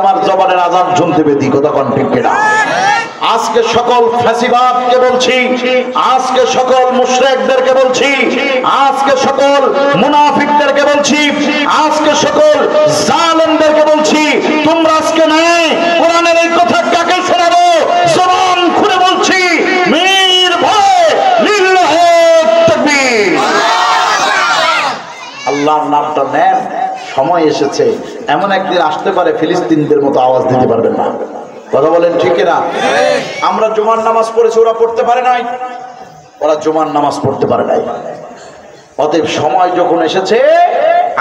আমার জবানের আযান শুনতে পেতি কথা কোন ঠিক কিনা? আজকে সকল ফ্যাসিবাদকে বলছি, আজকে সকল মুশরিকদেরকে বলছি, আজকে সকল মুনাফিকদেরকে বলছি, আজকে সকল জালেমদেরকে বলছি, তোমরা আজকে নাই কোরআনের এই কথা কাকে শোনাবো? জবান খুলে বলছি, মীর ভাই লিল্লাহি তাকবীর। আল্লাহর নামটা নেন, সময় এসেছে, এমন একদিন আসতে পারে ফিলিস্তিনদের মতো আওয়াজ দিতে পারবেন না। কথা বলেন ঠিক না? আমরা জুমার নামাজ পড়েছি, ওরা পড়তে পারে নাই, ওরা জুমার নামাজ পড়তে পারে নাই। অতএব সময় যখন এসেছে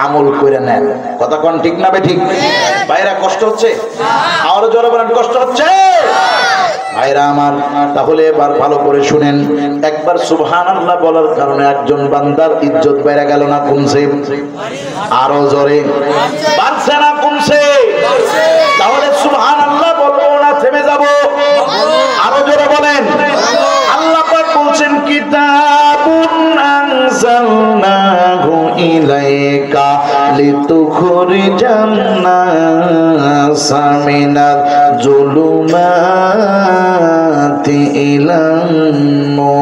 আমল করে নেন। কথা কোন ঠিক না বেঠিক? ভাইরা কষ্ট হচ্ছে? আরো জোরে বলেন কষ্ট হচ্ছে? ভাইরা আমার, তাহলে এবার ভালো করে শুনেন। একবার সুবহানাল্লাহ বলার কারণে একজন বান্দার ইজ্জত বেড়ে গেল না কমছে? আরো জোরে বাড়ছে না কমছে? তাহলে সুবহানাল্লাহ বলবো না থেমে যাব? আরো জোরে বলেন। আল্লাহ পাক বলছেন কিতাবুন আনজালনাহু ইলাইকা লিতুখরিজান নাসা মিনাজ যুলুমাতি ইলান নূর।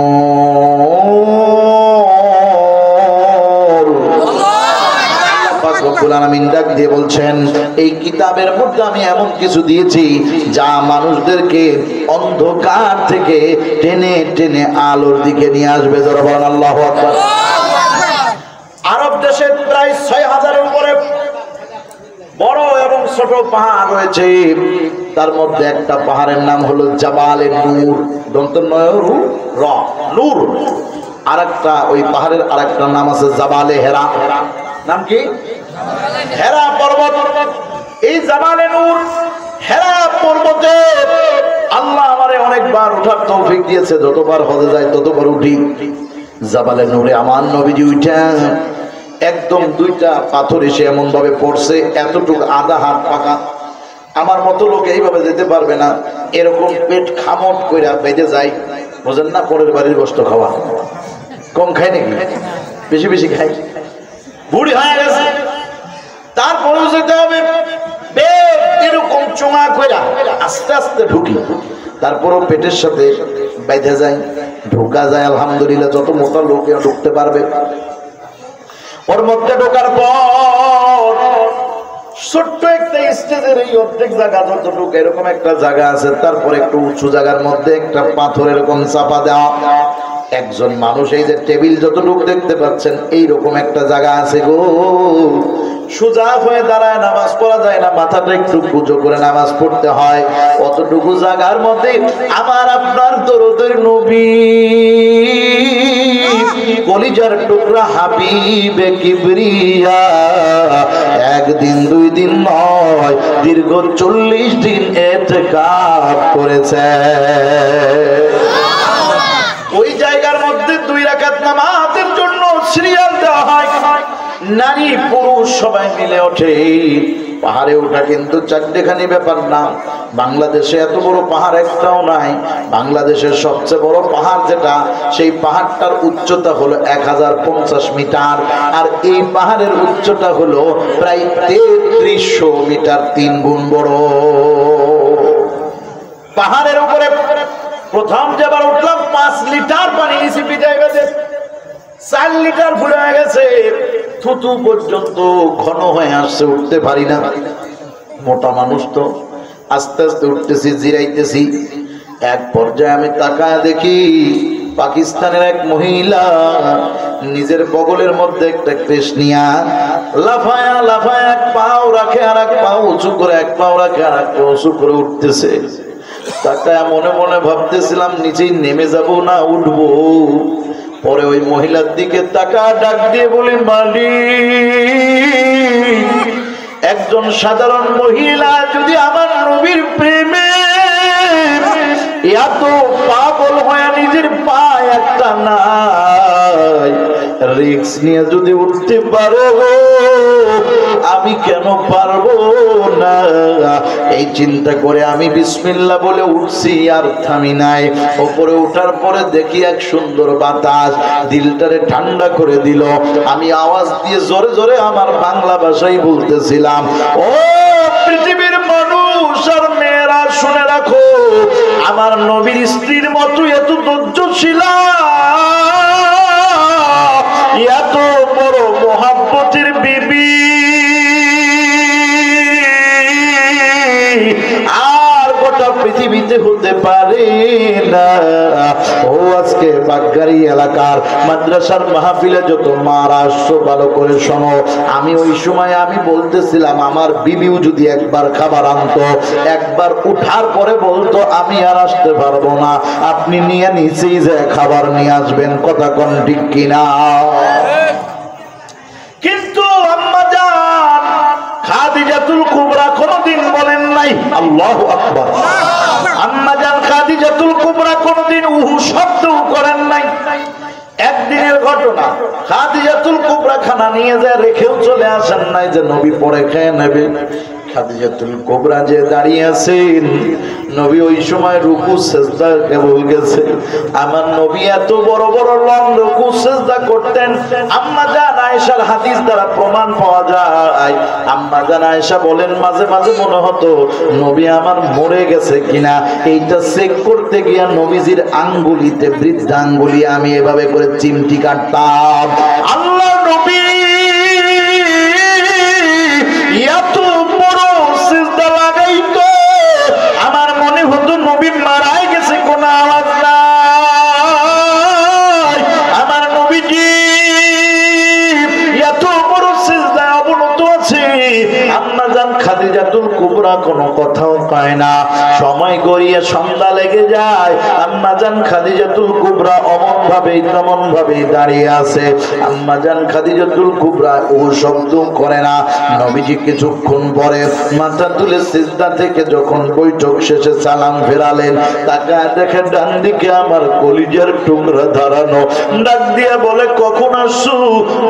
রব্বুল আলামিন ডাক দিয়ে বলছেন, এই কিতাবের মধ্যে আমি এমন কিছু দিয়েছি যা মানুষদেরকে অন্ধকার থেকে টেনে টেনে আলোর দিকে নিয়ে আসবে। যারা বলেন আল্লাহু আকবার। আরব দেশে প্রায় ৬,০০০-এর উপরে বড় এবং ছোট পাহাড় রয়েছে। তার মধ্যে একটা পাহাড়ের নাম হলো জাবালে নূর, নূর। আরেকটা ওই পাহাড়ের আরেকটা নাম আছে জাবালে হেরা। নাম কি? হেরা পর্বত। এই জাবালে নূর, হেরা পর্বতে আল্লাহ আমারে অনেকবার ওঠার তৌফিক দিয়েছে। যতবার হজে যায় ততবার উঠি। জাবালে নূরে আমার নবীজি উঠা একদম দুইটা পাথর এসে এমন ভাবে পড়ছে, এতটুকু আধা হাত পাকা। আমার মতো লোক এইভাবে যেতে পারবে না, এরকম পেট খামট কইরা বেঁধে যায়। বোঝেন না? পরের বাড়ির গোশত খাওয়া কম খায় নাকি? বেশি বেশি খাই, বুড়ি হয়ে গেছে। তারপরেও যেতে হবে এরকম চোঙা কইরা আস্তে আস্তে ঢুকি। তারপরেও পেটের সাথে বেঁধে যায়, ঢোকা যায়। আলহামদুলিল্লাহ, যত মোটা লোক ঢুকতে পারবে। ওর মধ্যে ঢোকার পর ছোট্ট একটা স্টেজের এই অর্ধেক জায়গা যতটুকু এরকম একটা জায়গা আছে, তারপর একটু উঁচু জায়গার মধ্যে একটা পাথর এরকম চাপা দেওয়া। একজন মানুষ, এই যে টেবিল যতটুকু দেখতে পাচ্ছেন, এইরকম একটা জায়গা আছে গো। সোজা হয়ে দাঁড়ায় নামাজ পড়া যায় না, মাথাটা একটু কুঁজো করে নামাজ পড়তে হয়। অতটুকু জায়গার মধ্যে আমার আপনার দরদের নবী, কলিজার টুকরা হাবিবে কিবরিয়া একদিন দুই দিন নয়, দীর্ঘ 40 দিন ইতিকাফ করেছে। ওই জায়গার মধ্যে 2 রাকাত নামাজের জন্য সিরিয়াল দেওয়া হয়। নারী পুরুষ সবাই মিলে ওঠে। পাহাড়ে ওঠা কিন্তু চারটেখানি ব্যাপার না। বাংলাদেশে এত বড় পাহাড় একটাও নাই। বাংলাদেশের সবচেয়ে বড় পাহাড় যেটা, সেই পাহাড়টার উচ্চতা হলো 1050 মিটার। আর এই পাহাড়ের উচ্চতা হলো প্রায় 3300 মিটার, 3 গুণ বড়। পাহাড়ের উপরে প্রথম যেবার উঠলাম 5 লিটার পানি নিচে পিটাই গেছে, 4 লিটার ফুলে হয়ে গেছে, থুতু পর্যন্ত ঘন হয়ে আসছে, উঠতে পারি না। মোটা মানুষ তো, আস্তে আস্তে উঠতেছি, জিরাইতেছি। এক পর্যায়ে আমি তাকায় দেখি পাকিস্তানের এক মহিলা নিজের বগলের মধ্যে একটা কৃষ্ণিয়া লাফায়া লাফায়া এক পাও রাখে আর এক পাও উঁচু করে, এক পাও রাখে আর এক পাও উঁচু করে উঠতেছে। তাকায় মনে মনে ভাবতেছিলাম নিচেই নেমে যাব না উঠবো। পরে ওই মহিলার দিকে তাকা ডাক দিয়ে বলি, মালিক, একজন সাধারণ মহিলা যদি আমার নবীর প্রেমে এত পাগল হয়ে নিজের পায় একটা নাই, রিস্ক নিয়ে যদি উঠতে পারো, আমি কেন পারবো না? এই চিন্তা করে আমি বিসমিল্লাহ বলে উঠছি, আর থামি নাই। উপরে ওঠার পরে দেখি এক সুন্দর বাতাস দিলটারে ঠান্ডা করে দিল। আমি আওয়াজ দিয়ে জোরে জোরে আমার বাংলা ভাষায় বলতেছিলাম, ও পৃথিবীর মানুষ, আমার নবীর স্ত্রীর মতো এত ধৈর্যশীল, এত বড় মোহাব্বতের বিবি আর গোটা পৃথিবীতে হতে পারে না। ও আজকে বাগগাড়ি এলাকার মাদ্রাসার মাহফিলে যত মারা আসছো ভালো করে শোনো, আমি ওই সময় আমি বলতেছিলাম আমার বিবিও যদি একবার খাবার আনতো, একবার উঠার পরে বলতো আমি আর আসতে পারবো না, আপনি নিয়ে নিচেই যে খাবার নিয়ে আসবেন, কথা কোন ঠিক কিনা? কিন্তু আম্মা জান খাদিজাতুল কুবরা কোনদিন বলেন নাই আল্লাহু আকবার। আম্মা জান খাদিজাতুল কুবরা কোনদিন উহু শব্দও করেন নাই। একদিনের ঘটনা, খাদিজাতুল কুবরা খানা নিয়ে যায় রেখেও চলে আসেন নাই যে নবী পরে খেয়ে নেবে। খাদিজাতুল কুবরা যে দাঁড়িয়ে আছেন, নবী ওই সময় রুকু সিজদা কেবল গেছে। আমার নবী এত বড় বড় লং রুকু সিজদা করতেন। আম্মা জান আয়েশার হাদিস দ্বারা প্রমাণ পাওয়া যায়। আম্মা জান আয়েশা বলেন মাঝে মাঝে মনে হতো নবী আমার মরে গেছে কিনা, এইটা চেক করতে গিয়া নবীজির আঙ্গুলিতে, বৃদ্ধ আঙ্গুলি আমি এভাবে করে চিমটি কাটতাম। আল্লাহ নবী এত বড় সিজদা লাগাইতো, আমার মনে হতো নবী মারাই গেছে, কোন আওয়াজ নাই। আমার নবীজি এত বড় সিজদায় অবনত আছে, আম্মা জান খাদিজাতুল কুবরা কোনো কথাও পায় না। সময় গড়িয়ে সন্ধ্যা লেগে যায়, আম্মা জান খাদিজাতুল কুবরা অমন ভাবেই তেমন ভাবেই দাঁড়িয়ে আছে। আম্মা জান খাদিজাতুল কুবরা ও শব্দ করে না। নবীজি কিছুক্ষণ পরে মাথা তুলে সিজদা থেকে যখন বৈঠক শেষে সালাম ফেরালেন, তাকায় দেখে ডান দিকে আমার কলিজার টুকরা দাঁড়ানো। ডাক দিয়া বলে কখন আসছো?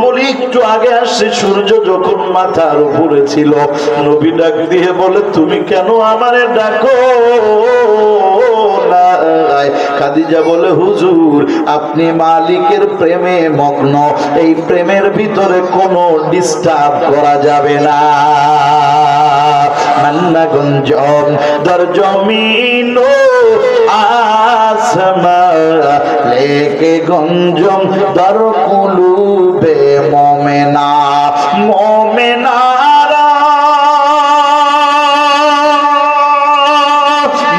বলি একটু আগে আসছি, সূর্য যখন মাথার উপরে ছিল। নবী ডাক দিয়ে বলে তুমি কেন আমারে ডাকো না? খাদিজা বলে হুজুর আপনি মালিকের প্রেমে মগ্ন, এই প্রেমের ভিতরে কোনো ডিস্টার্ব করা যাবে না। মান্না গঞ্জম দর জমিন আসমা লেকে গঞ্জম দর কুলুবে মোমেনা। মোমেনারা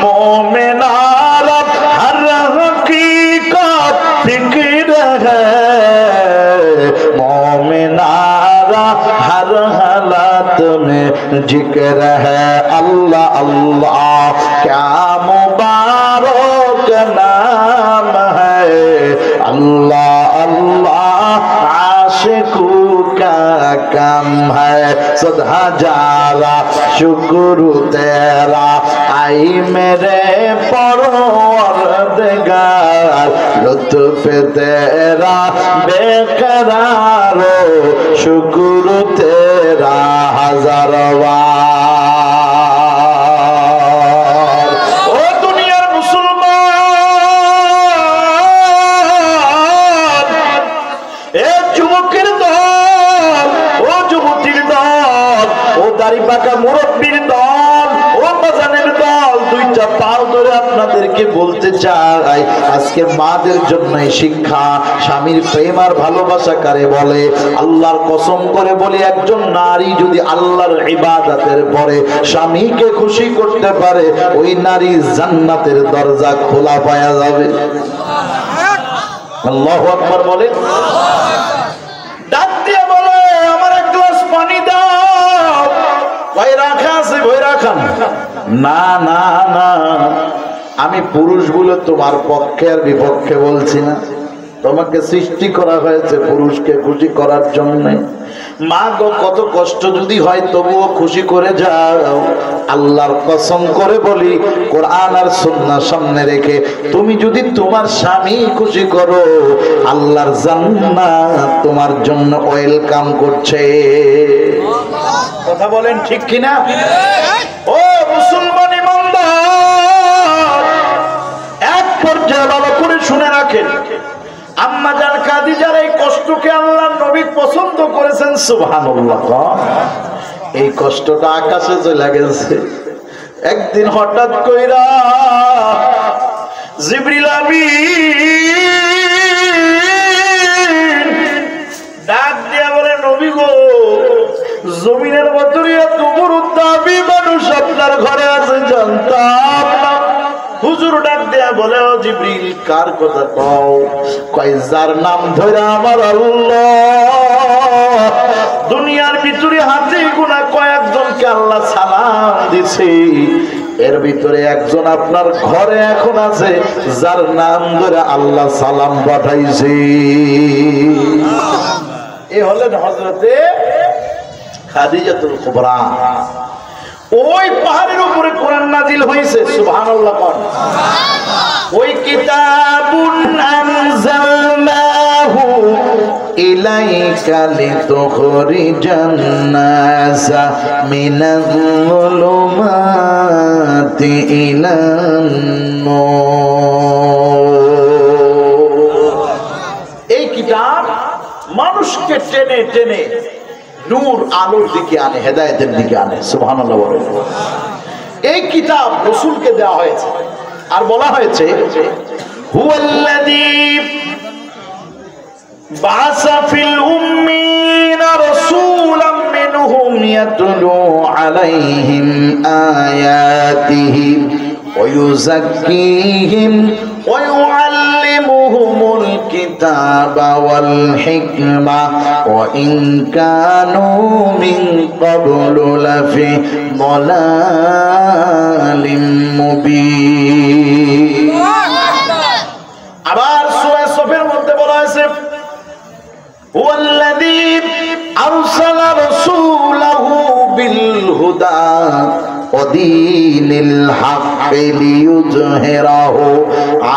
মোমেনারা হর হकीकत फिक्र है, मोमेनारा हर हालात में जिक्र है। अल्लाह अल्लाह क्या मुबारक नाम है, अल्लाह अल्लाह आशिकू का काम है। सदा जारा शुक्र तेरा आई मेरे परवरदिगार, लुत्फ तेरा बेकरार शुक्र तेरा हजार बार। ओ दुनियार मुसलमान, ए যুবকের দল, ও যুবতীর দল, ও দাড়ি পাকা মুরব্বীর দল, ও বাজানের দল, দুইটা পাও ধরে আপনাদেরকে বলতে চাই আজকে মাদের জন্য শিক্ষা। স্বামীর প্রেম আর ভালোবাসা কারে বলে? আল্লাহর কসম করে বলি, একজন নারী যদি আল্লাহর ইবাদতের পরে স্বামীকে খুশি করতে পারে, ওই নারী জান্নাতের দরজা খোলা পাওয়া যাবে। আল্লাহু আকবার বলে। ডাক দিয়ে বলে আমার এক গ্লাস পানি দাও। ভাই রাখা আছে, ভাই রাখান। না না না, আমি পুরুষ বলে তোমার পক্ষে আর বিপক্ষে বলছি না। তোমাকে সৃষ্টি করা হয়েছে পুরুষকে খুশি করার জন্য। মা গো কত কষ্ট যদি হয় তবুও খুশি করে যাও। আল্লাহর কসম করে বলি, কোরআন আর সুন্নাহ সামনে রেখে তুমি যদি তোমার স্বামী খুশি করো, আল্লাহর জান্নাত তোমার জন্য ওয়েলকাম করছে। কথা বলেন ঠিক কিনা? ও মুসলমান ইমানদার, এক পর্যায়ে ভালো করে শুনে রাখেন। আম্মা জান খাদিজার এই কষ্টকে আল্লাহর নবী পছন্দ করেছেন। সুবহানাল্লাহ। এই কষ্টটা আকাশে চলে গেছে। একদিন হঠাৎ কইরা জিবরিল আমিন ডাক দিয়া বলে, নবী গো, জমিনের ভিতরে এত বড় দামি মানুষ আপনার ঘরে আছে জানতাম না। হুজুর ডাক দেয়া বলে, ও জিবরিল, কার কথা কও? কয়, যার নাম ধরে আমার আল্লাহ দুনিয়ার ভিতরে হাতে গোনা কয়েকজনকে আল্লাহ সালাম দিছে, এর ভিতরে একজন আপনার ঘরে এখন আছে যার নাম ধরে আল্লাহ সালাম পাঠাইছে। এ হলেন হযরতে খাদিজাতুল কুবরা। ওই পাহাড়ের উপরে কোরআন নাজিল হয়েছে। সুবহানাল্লাহ। ওই কিতাবুন আনজালনাহু ইলাইকা লিতুখরিজান নাসা মিনাজ-যুলুমাতি ইলান-নূর। এই কিতাব মানুষকে টেনে টেনে নূর আলোর দিকে আনে, হেদায়েতের দিকে আনে। সুবহানাল্লাহ। এই কিতাব রাসূলকে দেওয়া হয়েছে, আর বলা হয়েছে হুয়াল্লাযী বা'আসা ফিল উম্মিয়িনা রাসূলাম মিনহুম ইয়াতলু আলাইহিম আয়াতিহি ওয়া ইউযাক্কিহিম ওয়া ইউআল্লিমুহুমুল কিতাবা ওয়াল হিকমা ওয়া ইন কানু মিন ক্বাবলু লাফি দালালিম মুবিন। আবার সূরা সফের মধ্যে বলা হয়েছে হুয়াল্লাযী আরসালা রাসূলাহু বিল হুদা ওয়া দীনিল হাক্কি লিইয়ুযহিরাহু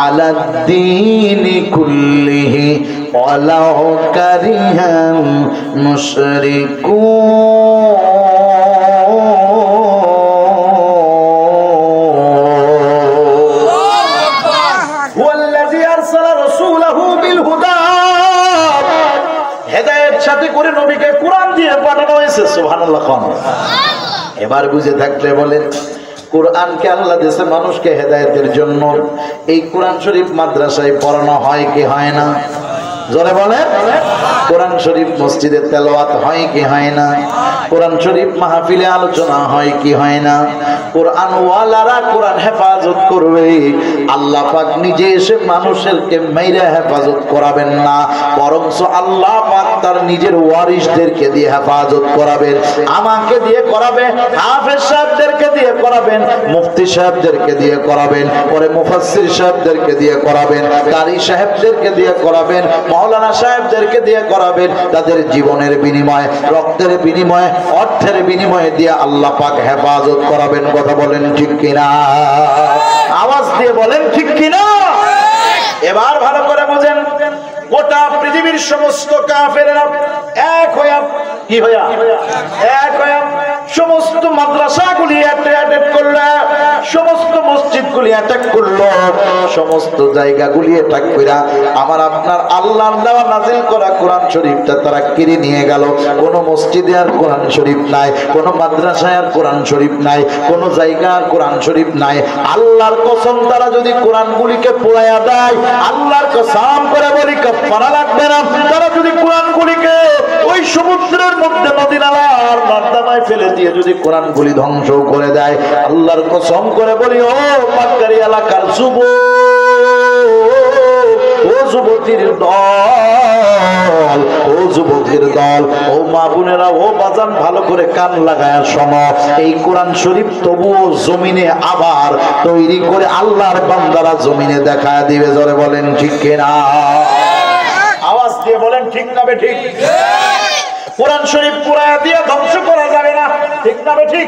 আলাদ-দীনি কুল্লিহি ওয়ালাউ কারিহাল মুশরিকুন। হুয়াল্লাযী আরসালা রাসূলাহু বিল হুদা, হেদায়েত সাথে করে নবীকে কোরআন দিয়ে পাঠানো হয়েছে। সুবহানাল্লাহ। এবার বুঝে থাকলে বলেন, কোরআনকে আল্লাহ দেশে মানুষকে হেদায়েতের জন্য। এই কোরআন শরীফ মাদ্রাসায় পড়ানো হয় কি হয় না? জোরে বলেন। কোরআন শরীফ মসজিদে তেলাওয়াত হয় কি হয় না? কোরআন শরীফ মাহফিলে আলোচনা হয় কি হয় না? কোরআন ওয়ালারা কোরআন হেফাজত করবে। আল্লাহ পাক নিজে এসে মানুষেরকে মাইরা হেফাজত করাবেন না, বরঞ্চ আল্লাহ পাক তার নিজের ওয়ারিসদেরকে দিয়ে হেফাজত করাবেন। আমাকে দিয়ে করাবে, হাফেজ সাহেবদেরকে দিয়ে করাবেন, মুফতি সাহেবদেরকে দিয়ে করাবেন, পরে মুফাসসির সাহেবদেরকে দিয়ে করাবেন, কারি সাহেবদেরকে দিয়ে করাবেন, মাওলানা সাহেবদেরকে দিয়ে করাবেন। তাদের জীবনের বিনিময়ে, রক্তের বিনিময়ে, অর্থের বিনিময়ে দিয়ে আল্লাহ পাক হেফাজত করাবেন। কথা বলেন ঠিক কিনা? আওয়াজ দিয়ে বলেন ঠিক কিনা? এবার ভালো করে বুঝেন, গোটা পৃথিবীর সমস্ত কাফেররা এক হইয়া, কি হইয়া? এক হইয়া সমস্ত মাদ্রাসাগুলি অ্যাটাক করলো, সমস্ত মসজিদগুলি অ্যাটাক করলো, সমস্ত জায়গাগুলি অ্যাটাক কইরা আমার আপনার আল্লাহর দেওয়া নাজিল করা কোরআন শরীফটা তারা কেড়ে নিয়ে গেল। কোনো মসজিদে আর কোরআন শরীফ নাই, কোনো মাদ্রাসায় আর কোরআন শরীফ নাই, কোনো জায়গা আর কোরআন শরীফ নাই। আল্লাহর কসম, তারা যদি কোরআনগুলিকে পোড়াইয়া দেয়, আল্লাহর কসম করে বলি কাফারা লাগবে না। তারা যদি কোরআনগুলিকে ওই সমুদ্রের মধ্যে, নদী নালার নর্দমায় ফেলে দিয়ে যদি কোরআনগুলি ধ্বংস করে দেয়, আল্লাহর কসম করে বলি, ও পাটকারী এলাকার যুবক, ও যুবতীর দল, ও যুবতীর দল, ও মা বোনেরা, ও বাজান, ভালো করে কান লাগায় শোনো। এই কোরআন শরীফ তবুও জমিনে আবার তৈরি করে আল্লাহর বান্দারা জমিনে দেখা দিবে। জোরে বলেন ঠিক কিনা? আওয়াজ দিয়ে বলেন ঠিক না বে ঠিক? কোরআন শরীফ পুরায়া দিয়ে ধ্বংস করা যাবে না, ঠিক না বে ঠিক?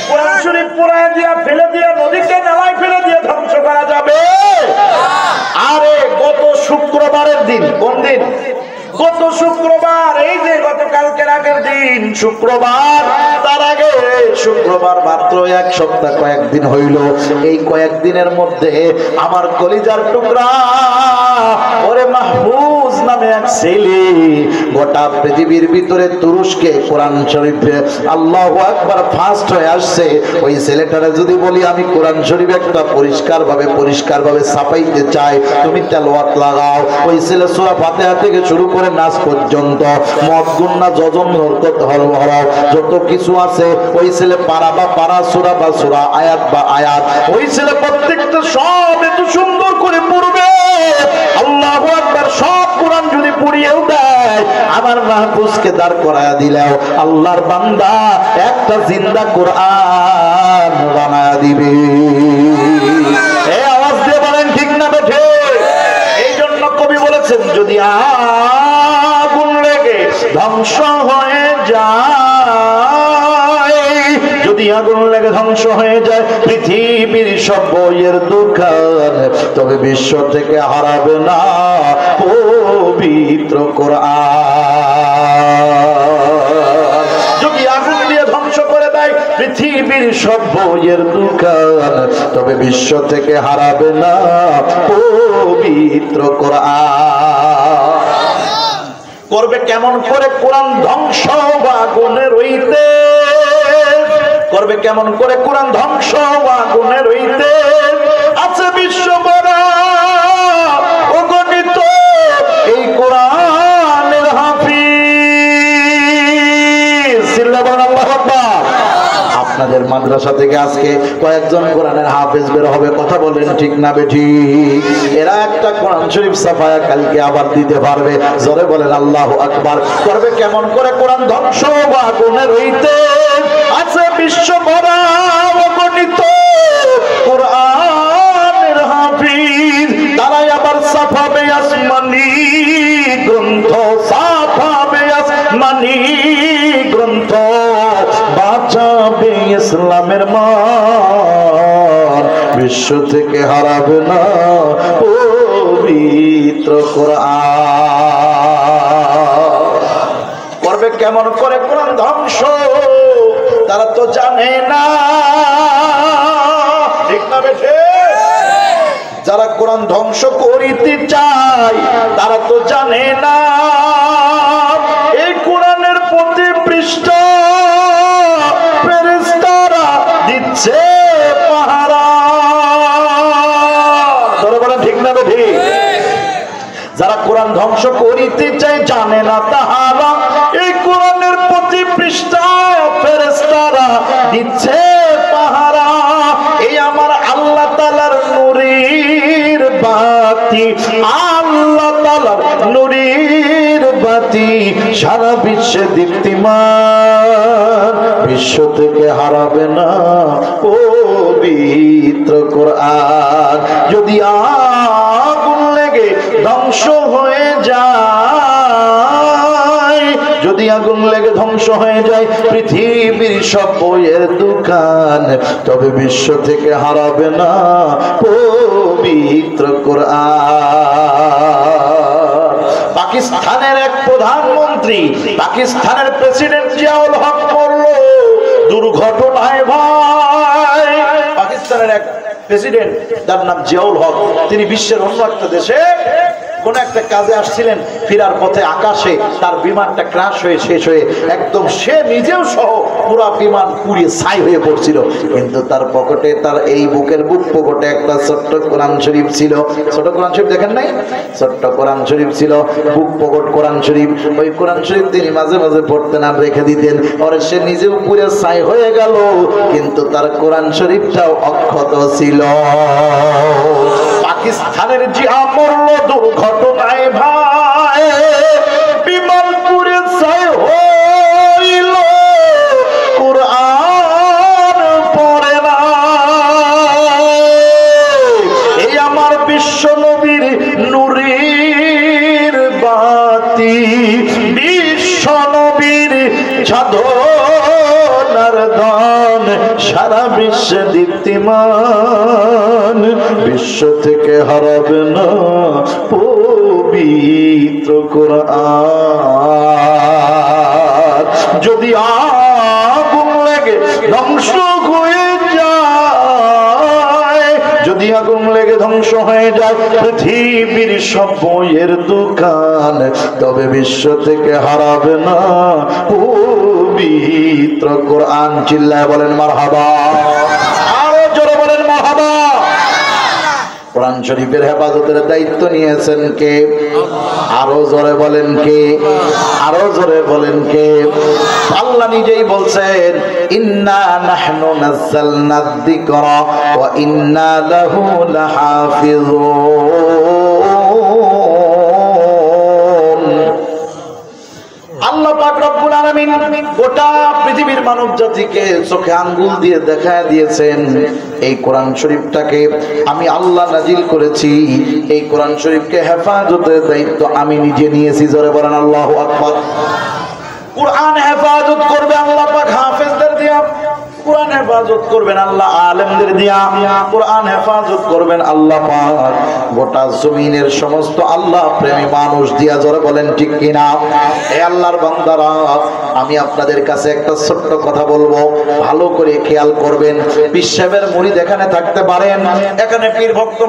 কোরআন শরীফ পুরায়া দিয়ে, ফেলে দিয়ে, নদীতে নালায় ফেলে দিয়ে ধ্বংস করা যাবে? আরে গত শুক্রবারের দিন, কোন দিন? গত শুক্রবার, এই যে গতকালকের আগের দিন শুক্রবার, তার আগে শুক্রবার মাত্র এক সপ্তাহ কয়েকদিন হইল। এই কয়েকদিনের মধ্যে আমার কলিজার টুকরা ওরে মাহফুজ নামে এক ছেলে গোটা পৃথিবীর ভিতরে তুরস্কে কোরআন শরীফে আল্লাহু আকবার ফার্স্ট হয়ে আসছে। ওই ছেলেটারে যদি বলি আমি কোরআন শরীফ একটা পরিষ্কারভাবে ছাপাইতে চাই, তুমি তেলাওয়াত লাগাও, ওই ছেলে সূরা ফাতিহা থেকে শুরু করে নাস পর্যন্ত মদ গুন্না যজম হরকত হরফ যত কিছু আছে ওই ছেলে পারা বা পারা, সূরা বা সূরা, আয়াত বা আয়াত, ওই ছেলে প্রত্যেকটা সব এত সুন্দর করে পড়বে। আল্লাহু আকবার। সব কোরআন যদি পড়িয়েও দেয়, আমার মাহফুজকে দাঁড় করায়া দিলেও আল্লাহর বান্দা একটা জিন্দা কোরআন বানায়া দিবে। এই আওয়াজ দিয়ে বলেন ঠিক না বেঠে? এই জন্য কবি বলেছেন যদি আগুন লেগে ধ্বংস হয়ে যায়, যদি আগুন লেগে ধ্বংস হয়ে যায় পৃথিবীর সব বইয়ের দোকান, তবে বিশ্ব থেকে হারাবে না পবিত্র কোরআন। যদি আগুন দিয়ে ধ্বংস করে দেয় পৃথিবীর সব বইয়ের দোকান, তবে বিশ্ব থেকে হারাবে না পবিত্র কোরআন। করবে কেমন করে কোরআন ধ্বংস আগুনে রইতে, করবে কেমন করে কোরআন ধ্বংস আগুনে রইতে, আছে বিশ্ব বড় অগণিত এই কোরআনের হাফিজ। আল্লাহু আকবার। আপনাদের মাদ্রাসা থেকে আজকে কয়েকজন কোরআনের হাফেজ বের হবে, কথা বলেন ঠিক না বেঠিক? এরা একটা কোরআন শরীফ ছাপায়া কালকে আবার দিতে পারবে। জোরে বলেন আল্লাহু আকবার। করবে কেমন করে কোরআন ধ্বংস আগুনে রইতে, আছে বিশ্ব ভরা অগণিত কোরআনের হাফিজ, তারাই আবার ছাপাবে আসমানি গ্রন্থ, ছাপাবে আসমানি গ্রন্থ, বাঁচাবে ইসলামের মান, বিশ্ব থেকে হারাবে না পবিত্র কোরআন। করবে কেমন করে কোরআন ধ্বংস, তারা তো জানে না, ঠিক না বেঠে? যারা কোরআন ধ্বংস করিতে চায় তারা তো জানে না এই কোরআনের প্রতি পৃষ্ঠা ফেরেশতারা দিচ্ছে পাহারা। ধরে বলেন ঠিক না বেঠি? যারা কোরআন ধ্বংস করিতে চায় জানে না তাহারা এই কোরআনের প্রতি পৃষ্ঠা ফেরেশতারা দিচ্ছে পাহারা। এই আমার আল্লাহ তাআলার নূরের বাতি, আল্লাহ তাআলার নূরের বাতি সারা বিশ্বে দীপ্তিমান, বিশ্ব থেকে হারাবে না পবিত্র কোরআন। যদি আগুন লেগে ধ্বংস হয়ে যায়, যদি আগুন লেগে ধ্বংস হয়ে যায় পৃথিবীর সব বইয়ের দোকান, তবে বিশ্ব থেকে হারাবে না পবিত্র কোরআন। পাকিস্তানের এক প্রধানমন্ত্রী, পাকিস্তানের প্রেসিডেন্ট জিয়াউল হক মরল দুর্ঘটনায়। ভাই, পাকিস্তানের এক প্রেসিডেন্ট যার নাম জিয়াউল হক, তিনি বিশ্বের অন্য একটা দেশে কোন একটা কাজে আসছিলেন, ফিরার পথে আকাশে তার বিমানটা ক্র্যাশ হয়ে শেষ হয়ে একদম সে নিজেও সহ পুরো বিমান পুড়িয়ে ছাই হয়ে পড়ছিল। কিন্তু তার পকেটে, তার এই বুকের বুক পকেটে একটা ছোট্ট কোরআন শরীফ ছিল। ছোট কোরআন শরীফ দেখেন নাই? ছোট্ট কোরআন শরীফ ছিল, বুক পকেট কোরআন শরীফ। ওই কোরআন শরীফ তিনি মাঝে মাঝে পড়তেন আর রেখে দিতেন। পরে সে নিজেও পুড়ে ছাই হয়ে গেল, কিন্তু তার কোরআন শরীফটাও অক্ষত ছিল। পাকিস্তানের জিয়া মরল দুর্ঘটনায় ভাই, বিমান পুড়ে ছাই হইল, কোরআন পড়ে না। এই আমার বিশ্ব নবীর নূরের বাতি, বিশ্ব নবীর সাধনার দান সারা বিশ্বে দীপ্তিমান, বিশ্ব থেকে হারাবে না পবিত্র কোরআন। যদি আগুন লেগে ধ্বংস হয়ে যায়, যদি আগুন লেগে ধ্বংস হয়ে যায় পৃথিবীর সব বইয়ের দোকান, তবে বিশ্ব থেকে হারাবে না পবিত্র কোরআন। চিল্লায় বলেন মারহাবা, আরো জোরে বলেন মারহাবা। কোরআন শরীফের হেফাজতের দায়িত্ব নিয়েছেন কে? আরো জোরে বলেন কে? আরো জোরে বলেন কে? আল্লাহ নিজেই বলছেন, ইন্না নাহনু নাযালনা যিকরা ওয়া ইন্না লাহু লাহাফিজুন। আল্লাহ পাক রব্বুল আলামিন গোটা পৃথিবীর মানব জাতিকে চোখে আঙ্গুল দিয়ে দেখায় দিয়েছেন, এই কোরআন শরীফটাকে আমি আল্লাহ নাজিল করেছি, এই কোরআন শরীফকে হেফাজতের দায়িত্ব আমি নিজে নিয়েছি। জোরে বলেন আল্লাহু আকবার। কোরআন হেফাজত করবে আল্লাহ পাক হাফেজদের দিয়া, কোরআন হেফাজত করবেন আল্লাহ আলেমদের দিয়া, কোরআন হেফাজত করবেন আল্লাহ পাক গোটা জমিনের সমস্ত আল্লাহ প্রেমী মানুষ দিয়া। জোরে বলেন ঠিক কিনা? হে আল্লাহর বান্দারা, আমি আপনাদের কাছে একটা ছোট্ট কথা বলবো, ভালো করে খেয়াল করবেন। পীর সাহেবের মুরিদ এখানে থাকতে পারেন, এখানে পীর ভক্ত